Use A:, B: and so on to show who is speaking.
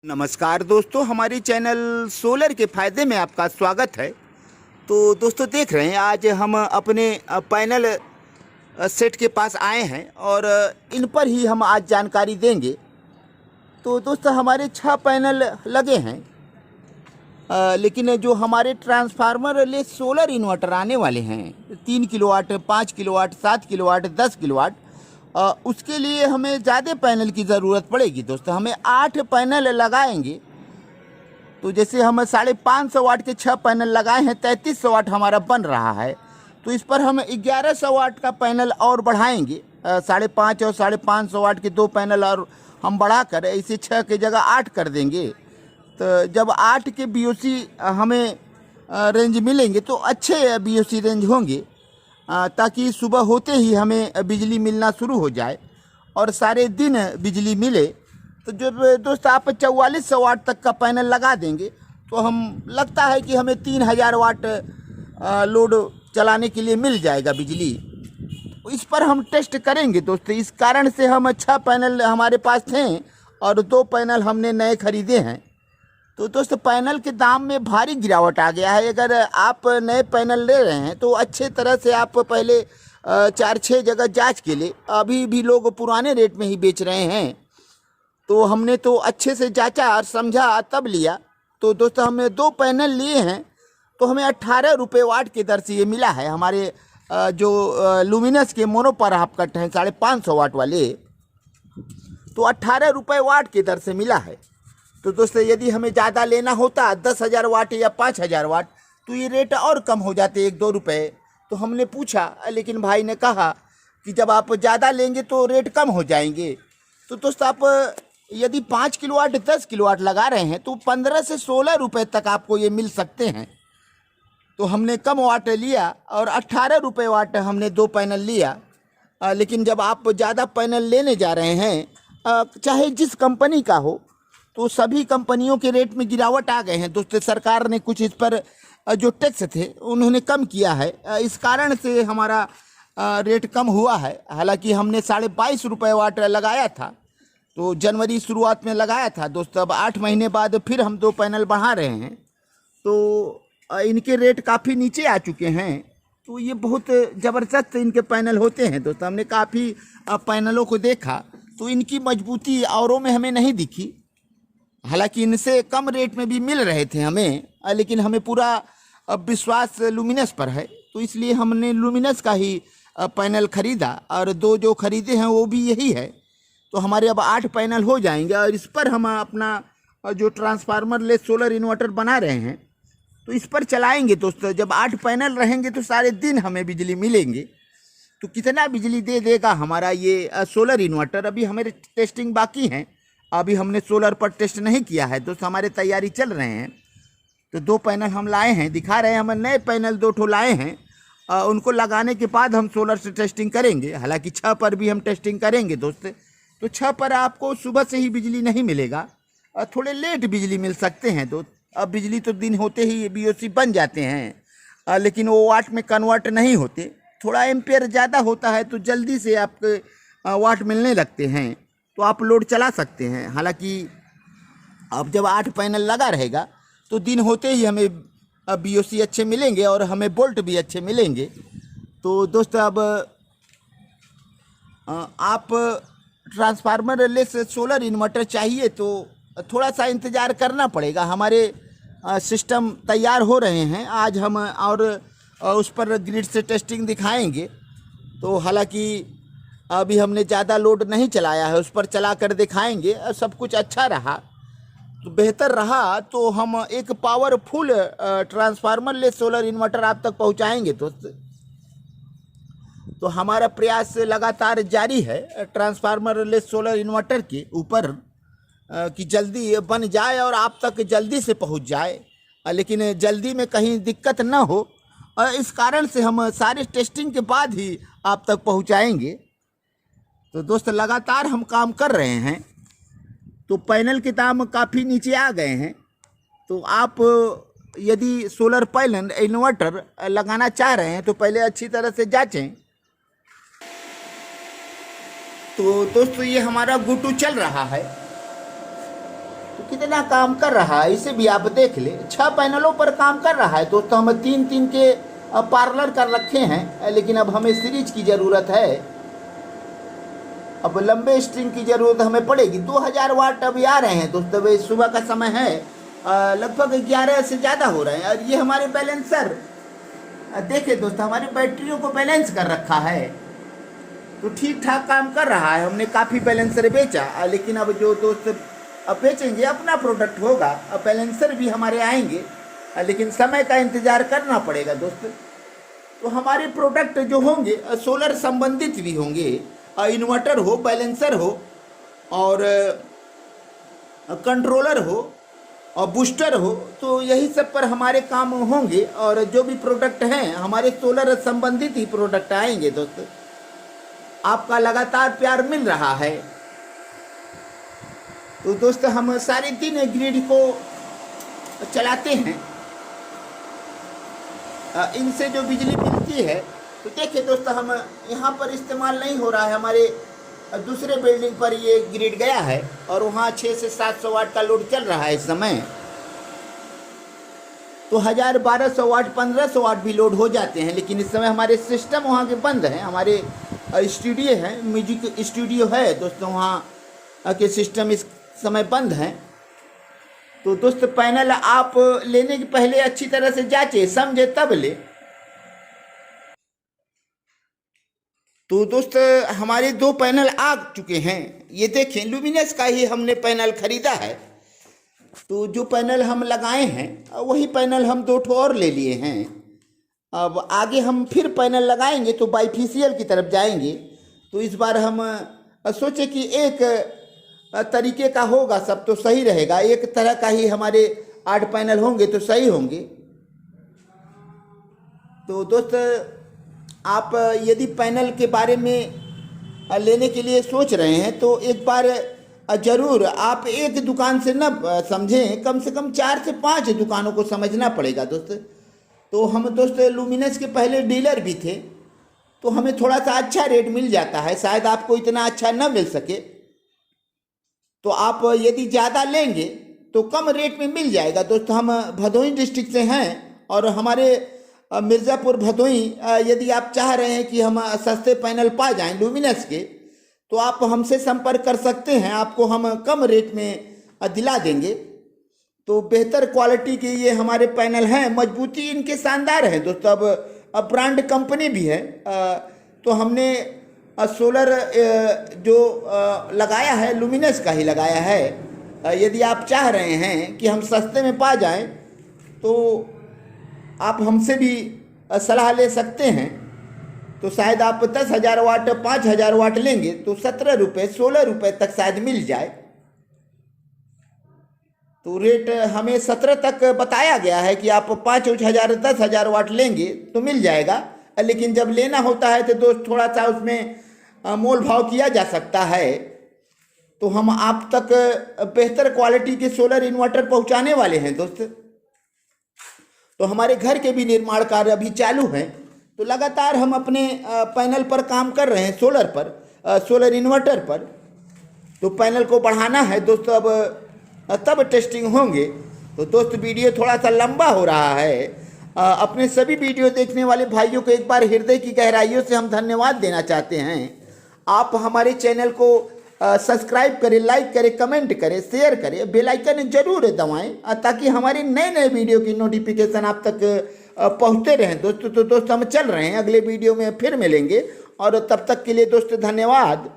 A: नमस्कार दोस्तों, हमारी चैनल सोलर के फ़ायदे में आपका स्वागत है। तो दोस्तों देख रहे हैं, आज हम अपने पैनल सेट के पास आए हैं और इन पर ही हम आज जानकारी देंगे। तो दोस्तों हमारे 6 पैनल लगे हैं, लेकिन जो हमारे ट्रांसफार्मर ले सोलर इन्वर्टर आने वाले हैं 3 किलोवाट, 5 किलोवाट, 7 किलोवाट, 10 किलोवाट, उसके लिए हमें ज़्यादा पैनल की ज़रूरत पड़ेगी। दोस्तों हमें 8 पैनल लगाएंगे। तो जैसे हम 550 वाट के 6 पैनल लगाए हैं, 3300 वाट हमारा बन रहा है। तो इस पर हम 1100 वाट का पैनल और बढ़ाएंगे। 550 और 550 वाट के 2 पैनल और हम बढ़ाकर इसे 6 की जगह 8 कर देंगे। तो जब 8 के BOC हमें रेंज मिलेंगे तो अच्छे BOC रेंज होंगे, ताकि सुबह होते ही हमें बिजली मिलना शुरू हो जाए और सारे दिन बिजली मिले। तो जब दोस्त आप 4400 वाट तक का पैनल लगा देंगे तो हम लगता है कि हमें 3000 वाट लोड चलाने के लिए मिल जाएगा बिजली। तो इस पर हम टेस्ट करेंगे दोस्तों। इस कारण से हम 6 पैनल हमारे पास थे और 2 पैनल हमने नए खरीदे हैं। तो दोस्तों पैनल के दाम में भारी गिरावट आ गया है। अगर आप नए पैनल ले रहे हैं तो अच्छे तरह से आप पहले 4-6 जगह जांच के लिए, अभी भी लोग पुराने रेट में ही बेच रहे हैं। तो हमने तो अच्छे से जांचा और समझा तब लिया। तो दोस्तों हमने 2 पैनल लिए हैं, तो हमें 18 रुपये वाट की दर से ये मिला है। हमारे जो लुमिनस के मोनोपर हाफ कट हैं 550 वाट वाले, तो 18 रुपये वाट की दर से मिला है। तो दोस्तों यदि हमें ज़्यादा लेना होता 10,000 वाट या 5,000 वाट, तो ये रेट और कम हो जाते 1-2 रुपये। तो हमने पूछा, लेकिन भाई ने कहा कि जब आप ज़्यादा लेंगे तो रेट कम हो जाएंगे। तो दोस्तों आप यदि 5 किलोवाट 10 किलोवाट लगा रहे हैं तो 15 से 16 रुपये तक आपको ये मिल सकते हैं। तो हमने कम वाट लिया और 18 रुपये वाट हमने 2 पैनल लिया। लेकिन जब आप ज़्यादा पैनल लेने जा रहे हैं, चाहे जिस कंपनी का हो, तो सभी कंपनियों के रेट में गिरावट आ गए हैं दोस्तों। सरकार ने कुछ इस पर जो टैक्स थे उन्होंने कम किया है, इस कारण से हमारा रेट कम हुआ है। हालांकि हमने 22.5 रुपये वाट लगाया था, तो जनवरी शुरुआत में लगाया था दोस्तों। अब 8 महीने बाद फिर हम 2 पैनल बढ़ा रहे हैं, तो इनके रेट काफ़ी नीचे आ चुके हैं। तो ये बहुत ज़बरदस्त इनके पैनल होते हैं दोस्तों। हमने काफ़ी पैनलों को देखा तो इनकी मजबूती औरों में हमें नहीं दिखी। हालांकि इनसे कम रेट में भी मिल रहे थे हमें, लेकिन हमें पूरा विश्वास लुमिनस पर है, तो इसलिए हमने लुमिनस का ही पैनल खरीदा और 2 जो खरीदे हैं वो भी यही है। तो हमारे अब 8 पैनल हो जाएंगे और इस पर हम अपना जो ट्रांसफार्मर ले सोलर इन्वर्टर बना रहे हैं तो इस पर चलाएंगे दोस्तों। जब 8 पैनल रहेंगे तो सारे दिन हमें बिजली मिलेंगे। तो कितना बिजली दे देगा हमारा ये सोलर इन्वर्टर, अभी हमारे टेस्टिंग बाकी हैं। अभी हमने सोलर पर टेस्ट नहीं किया है दोस्तों, हमारे तैयारी चल रहे हैं। तो 2 पैनल हम लाए हैं, दिखा रहे हैं। हम नए पैनल 2 ठो लाए हैं, उनको लगाने के बाद हम सोलर से टेस्टिंग करेंगे। हालांकि 6 पर भी हम टेस्टिंग करेंगे दोस्त। तो 6 पर आपको सुबह से ही बिजली नहीं मिलेगा, थोड़े लेट बिजली मिल सकते हैं दोस्त। अब बिजली तो दिन होते ही BOC बन जाते हैं, लेकिन वो वाट में कन्वर्ट नहीं होते। थोड़ा एम्पेयर ज़्यादा होता है तो जल्दी से आपके वाट मिलने लगते हैं, तो आप लोड चला सकते हैं। हालांकि अब जब 8 पैनल लगा रहेगा तो दिन होते ही हमें BOC अच्छे मिलेंगे और हमें बोल्ट भी अच्छे मिलेंगे। तो दोस्तों अब आप ट्रांसफार्मर लेस सोलर इन्वर्टर चाहिए तो थोड़ा सा इंतज़ार करना पड़ेगा। हमारे सिस्टम तैयार हो रहे हैं, आज हम और उस पर ग्रिड से टेस्टिंग दिखाएंगे। तो हालांकि अभी हमने ज़्यादा लोड नहीं चलाया है, उस पर चला कर दिखाएंगे। सब कुछ अच्छा रहा तो बेहतर रहा तो हम एक पावरफुल ट्रांसफार्मर ले सोलर इन्वर्टर आप तक पहुंचाएंगे दोस्त। तो हमारा प्रयास लगातार जारी है ट्रांसफार्मर ले सोलर इन्वर्टर के ऊपर, कि जल्दी बन जाए और आप तक जल्दी से पहुंच जाए, लेकिन जल्दी में कहीं दिक्कत ना हो। और इस कारण से हम सारे टेस्टिंग के बाद ही आप तक पहुंचाएंगे। तो दोस्त लगातार हम काम कर रहे हैं। तो पैनल के दाम काफ़ी नीचे आ गए हैं। तो आप यदि सोलर पैनल इन्वर्टर लगाना चाह रहे हैं तो पहले अच्छी तरह से जांचें। तो दोस्तों ये हमारा गुटू चल रहा है। कितना काम कर रहा है इसे भी आप देख ले। 6 पैनलों पर काम कर रहा है दोस्तों। हम 3-3 के पार्लर कर रखे हैं, लेकिन अब हमें सीरीज की ज़रूरत है। अब लंबे स्ट्रिंग की ज़रूरत हमें पड़ेगी। 2000 वाट अभी आ रहे हैं दोस्तों। वे सुबह का समय है, लगभग 11 से ज़्यादा हो रहे हैं। और ये हमारे बैलेंसर देखिए दोस्तों, हमारी बैटरियों को बैलेंस कर रखा है, तो ठीक ठाक काम कर रहा है। हमने काफ़ी बैलेंसर बेचा, लेकिन अब जो दोस्त अब बेचेंगे अपना प्रोडक्ट होगा। अब बैलेंसर भी हमारे आएंगे, लेकिन समय का इंतज़ार करना पड़ेगा दोस्त। तो हमारे प्रोडक्ट जो होंगे सोलर संबंधित भी होंगे, इन्वर्टर हो, बैलेंसर हो, और कंट्रोलर हो, और बूस्टर हो, तो यही सब पर हमारे काम होंगे। और जो भी प्रोडक्ट हैं हमारे सोलर संबंधित ही प्रोडक्ट आएंगे दोस्त। आपका लगातार प्यार मिल रहा है। तो दोस्तों हम सारे दिन ग्रिड को चलाते हैं। इनसे जो बिजली मिलती है, तो देखिए दोस्तों, हम यहाँ पर इस्तेमाल नहीं हो रहा है। हमारे दूसरे बिल्डिंग पर ये ग्रिड गया है और वहाँ 600 से 700 वाट का लोड चल रहा है इस समय। तो 1000, 1200 वाट, 1500 वाट भी लोड हो जाते हैं। लेकिन इस समय हमारे सिस्टम वहाँ के बंद हैं। हमारे स्टूडियो है, म्यूजिक स्टूडियो है दोस्तों, वहाँ के सिस्टम इस समय बंद हैं। तो दोस्त पैनल आप लेने के पहले अच्छी तरह से जांचे समझे तब ले। तो दोस्त हमारे 2 पैनल आ चुके हैं। ये देखें, लुमिनस का ही हमने पैनल खरीदा है। तो जो पैनल हम लगाए हैं वही पैनल हम 2 ठो और ले लिए हैं। अब आगे हम फिर पैनल लगाएंगे तो बाइफिशियल की तरफ जाएंगे। तो इस बार हम सोचे कि एक तरीके का होगा सब तो सही रहेगा। एक तरह का ही हमारे 8 पैनल होंगे तो सही होंगे। तो दोस्त आप यदि पैनल के बारे में लेने के लिए सोच रहे हैं तो एक बार ज़रूर आप एक दुकान से न समझें, कम से कम 4 से 5 दुकानों को समझना पड़ेगा दोस्त। तो हम दोस्त लुमिनस के पहले डीलर भी थे, तो हमें थोड़ा सा अच्छा रेट मिल जाता है। शायद आपको इतना अच्छा न मिल सके, तो आप यदि ज़्यादा लेंगे तो कम रेट में मिल जाएगा दोस्त। हम भदोही डिस्ट्रिक्ट से हैं और हमारे मिर्ज़ापुर भदोही, यदि आप चाह रहे हैं कि हम सस्ते पैनल पा जाएं लुमिनस के, तो आप हमसे संपर्क कर सकते हैं। आपको हम कम रेट में दिला देंगे। तो बेहतर क्वालिटी के ये हमारे पैनल हैं, मजबूती इनके शानदार है दोस्तों। अब ब्रांड कंपनी भी है। तो हमने सोलर जो लगाया है लुमिनस का ही लगाया है। यदि आप चाह रहे हैं कि हम सस्ते में पा जाएं तो आप हमसे भी सलाह ले सकते हैं। तो शायद आप 10,000 वाट, 5,000 वाट लेंगे तो 17 रुपये, 16 रुपये तक शायद मिल जाए। तो रेट हमें 17 तक बताया गया है कि आप 5,000, 10,000 वाट लेंगे तो मिल जाएगा। लेकिन जब लेना होता है तो दोस्त थोड़ा सा उसमें मोल भाव किया जा सकता है। तो हम आप तक बेहतर क्वालिटी के सोलर इन्वर्टर पहुंचाने वाले हैं दोस्त। तो हमारे घर के भी निर्माण कार्य अभी चालू हैं। तो लगातार हम अपने पैनल पर काम कर रहे हैं, सोलर पर, सोलर इन्वर्टर पर। तो पैनल को बढ़ाना है दोस्तों, अब तब टेस्टिंग होंगे। तो दोस्त वीडियो थोड़ा सा लंबा हो रहा है। अपने सभी वीडियो देखने वाले भाइयों को एक बार हृदय की गहराइयों से हम धन्यवाद देना चाहते हैं। आप हमारे चैनल को सब्सक्राइब करें, लाइक करें, कमेंट करें, शेयर करें, बेल आइकन जरूर दबाएं, ताकि हमारी नए नए वीडियो की नोटिफिकेशन आप तक पहुंचते रहें दोस्तों। तो दोस्त हम चल रहे हैं, अगले वीडियो में फिर मिलेंगे, और तब तक के लिए दोस्त धन्यवाद।